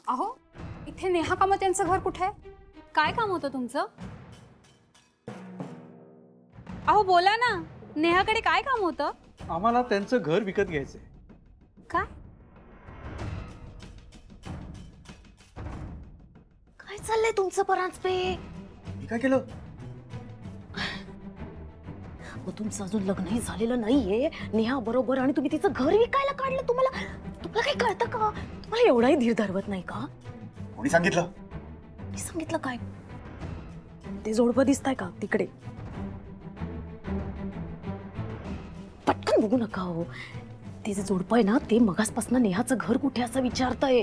अहो, इथे नेहा कामत यांचं घर कुठे आहे? काय काम होतं तुमचं? अहो बोला ना, नेहाकडे काय काम होतं? आम्हाला त्यांचं घर विकत घ्यायचंय. काय काय चाललंय तुमचं परांजपे? मी काय केलं? तुमचं अजून लग्नही झालेलं नाहीये नेहा बरोबर आणि तुम्ही तिचं घर विकायला काढलं. तुम्हाला तुम्हाला काही कळतं का? तुम्हाला एवढाही धीर धरवत नाही का? कोणी सांगितलं? मी सांगितलं काय? ते जोडपं दिसतंय का तिकडे? पटकन बघू नका हो. ते जे जोडपं आहे ना ते मगासपासून नेहाचं घर कुठे असं विचारतंय.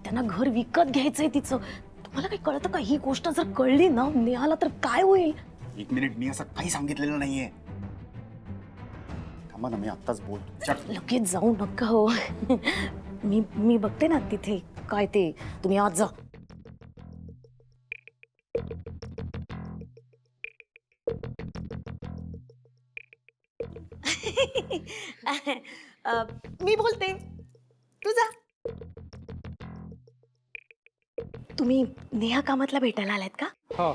त्यांना घर विकत घ्यायचंय तिचं. तुम्हाला काही कळतं का? ही गोष्ट जर कळली ना नेहाला तर काय होईल? एक मिनिट, मी असं काही सांगितलेलं नाहीये. थांबा ना, मी आत्ताच बोलतो. लगेच जाऊ नका हो. मी बघते ना तिथे काय ते. तुम्ही आज जा. मी बोलते, तू जा. तुम्ही नेहा कामातला भेटायला आलात का? हा,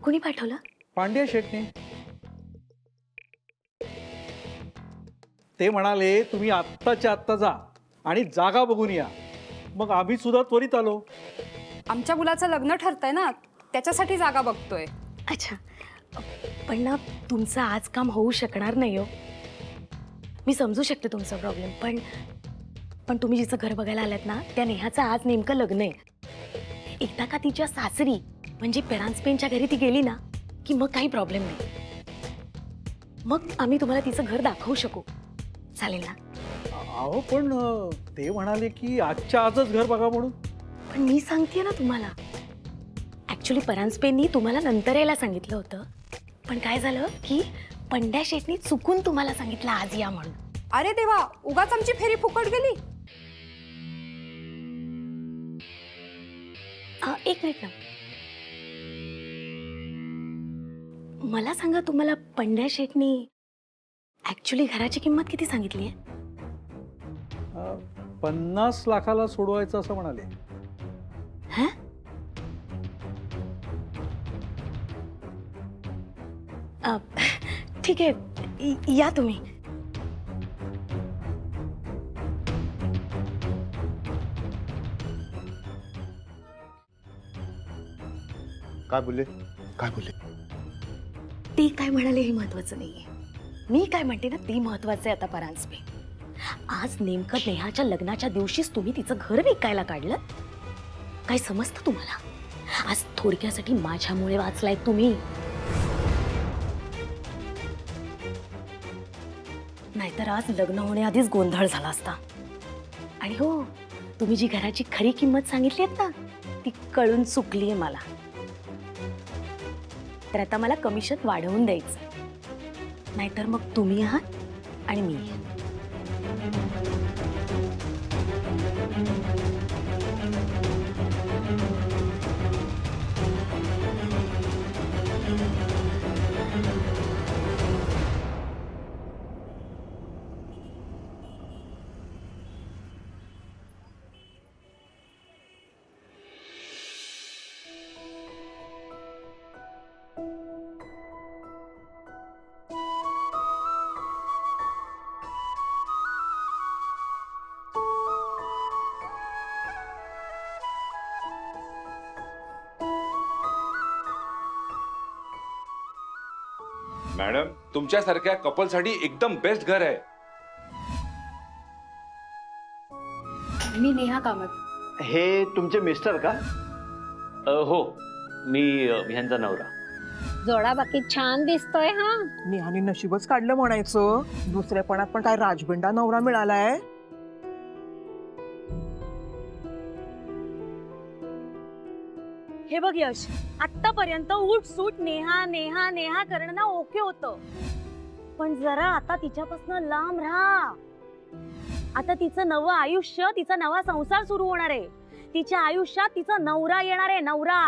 कोणी पाठवलं? पांड्या शेटने. ते म्हणाले तुम्ही आत्ताच्या आत्ता जा आणि जागा बघून या. मग आम्ही सुद्धा त्वरित आलो. आमच्या मुलाचं लग्न ठरतंय ना, त्याच्यासाठी जागा बघतोय. अच्छा, पण ना तुमचं आज काम होऊ शकणार नाही हो. मी समजू शकते तुमचा प्रॉब्लेम, पण तुम्ही जिचं घर बघायला आलात ना त्या नेहाचं आज नेमकं लग्न आहे. एकदा का तिच्या सासरी म्हणजे पेरांजपेनच्या घरी ती गेली ना की मग काही प्रॉब्लेम नाही. मग आम्ही तुम्हाला तिचं घर दाखवू शकू. चालेल ना? अहो पण ते म्हणाले की आजच्या आजच घर बघा म्हणून. पण मी सांगते ना तुम्हाला, ऍक्च्युली परांजपेंनी तुम्हाला नंतर यायला सांगितलं होतं. पण काय झालं की पंड्या शेटनी चुकून तुम्हाला सांगितलं आज या म्हणून. अरे देवा, उगाच आमची फेरी फुकट गेली. एक मिनिट ना, मला सांगा तुम्हाला पंड्या शेटनी ऍक्च्युली घराची किंमत किती सांगितली आहे? 50 लाखाला सोडवायचं असं म्हणाले. हा? ठीक आहे, या तुम्ही. काय बोलले? काय बोलले? ते काय म्हणाले हे महत्वाचं नाहीये. मी काय म्हणते ना ते महत्वाचं आहे आता परांजपे. आज नेमकं नेहाच्या लग्नाच्या दिवशीच तुम्ही तिचं घर विकायला काढलं. काय समजतं तुम्हाला? आज थोडक्यासाठी माझ्यामुळे वाचलाय तुम्ही. नाहीतर आज लग्न होण्याआधीच गोंधळ झाला असता. आणि हो, तुम्ही जी घराची खरी किंमत सांगितली आहे ना ती कळून चुकलीये मला. तर आता मला कमिशन वाढवून द्यायचं. नाहीतर मग तुम्ही आहात आणि मी. मॅडम, तुमच्यासारख्या कपलसाठी एकदम बेस्ट घर आहे. मी नेहा कामत. हे तुमचे मिस्टर का? हो, मी ह्यांचा नवरा. जोडा बाकी छान दिसतोय हा. नेहाने नशीबच काढलं म्हणायचं. दुसऱ्यापणात पण काय राजबिंडा नवरा मिळालाय. हे बघ यश, आतापर्यंत उठ सूट नेहा नेहा नेहा करणं ना ओके होतं. पण जरा आता तिच्यापासून लांब राहा. आता तिचं नवं आयुष्य, तिचा नवा संसार सुरू होणार आहे. तिच्या आयुष्यात तिचा नवरा येणार आहे. नवरा.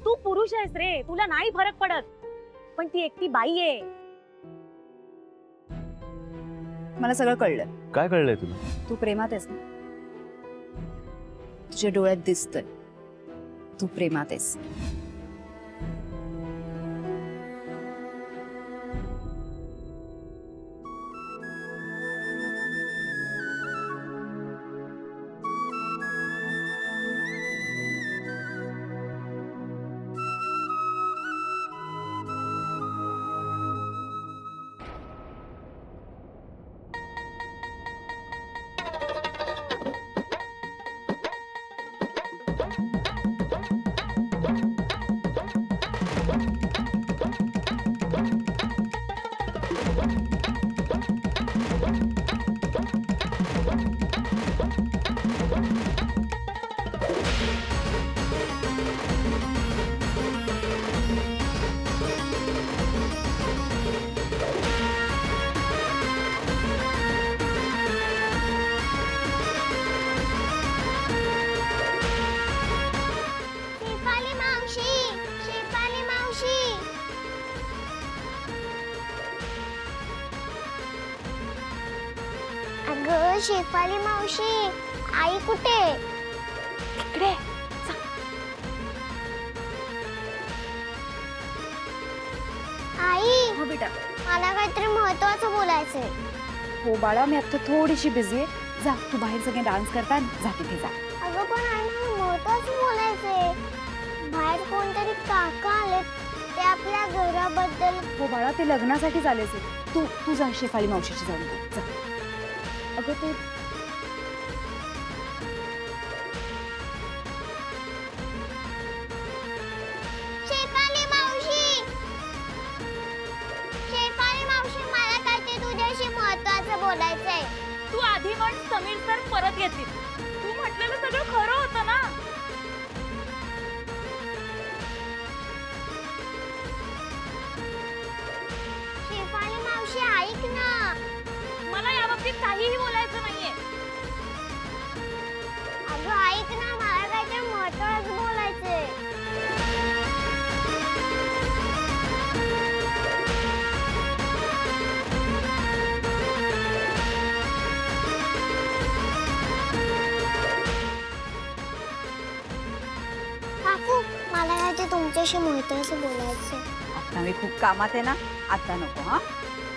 तू पुरुष आहेस रे, तुला नाही फरक पडत. पण ती एकटी बाई आहे. मला सगळं कळलं. काय कळलंय तुला? तू प्रेमात आहेस ना? तुझ्या डोळ्यात दिसतंय तू प्रेमात आहेस. शेफाली मावशी, शेफाली मावशी. अगं शेफाली मावशी, आई कुठे? इकडे आई, हो बेटा. मला काहीतरी महत्वाचं बोलायचंय. हो बाळा, मी आता थोडीशी बिझी आहे. जा तू बाहेर सगळे डान्स करता जा तिथे जा. अगं पण आई मला महत्वाचं बोलायचंय. बाहेर कोणतरी काका आलेत, ते आपल्या घराबद्दल. हो बाळा, ते लग्नासाठी आलेच आहे. तू तू जा शेफाली मावशीची जाऊन बघ, जा. अगं ते शेफाली मावशी, शेफाली मावशी, मला काहीतरी तुझ्याशी महत्वाचं बोलायचंय. तू आधी म्हण समीर सर परत येतील. तू म्हटलेलं सगळं खरं होतं ना. शेफाली मावशी ऐक ना. मला याबाबतीत काहीही बोलायचं नाहीये. अगं ऐक ना, मला काहीतरी महत्वाचं बोलायचंय. काकू, मला काहीतरी तुमच्याशी महत्वाचं बोलायचंय. आता मी खूप कामात आहे ना, आता नको. हा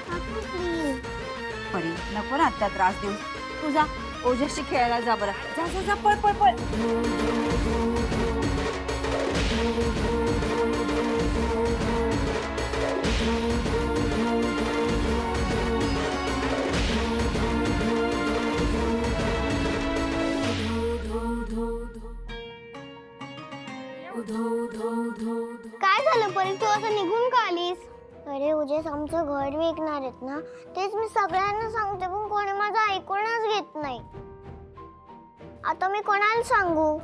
काकू प्लीज. परी, नको ना आता त्रास देऊ. तू जा ओजसशी खेळायला जा बरं. जा जा जा, पळ पळ पळ. काय झालं परी, तू असं निघून का आलीस? अरे उद्याच आमचं घर विकणार आहेत ना, तेच मी सगळ्यांना सांगते, पण कोणी माझं ऐकूनच घेत नाही. आता मी कोणाला सांगू?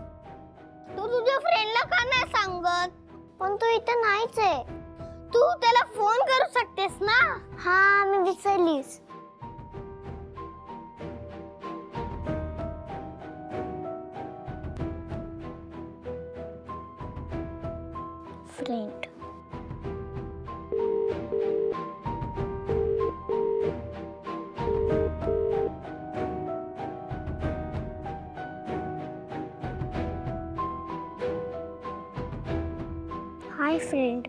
तू तुझ्या फ्रेंडला का नाही सांगत? पण तू इथं नाहीच आहे. तू त्याला फोन करू शकतेस ना. हा, मी विसरलीस. फ्रेंड. Hi friend.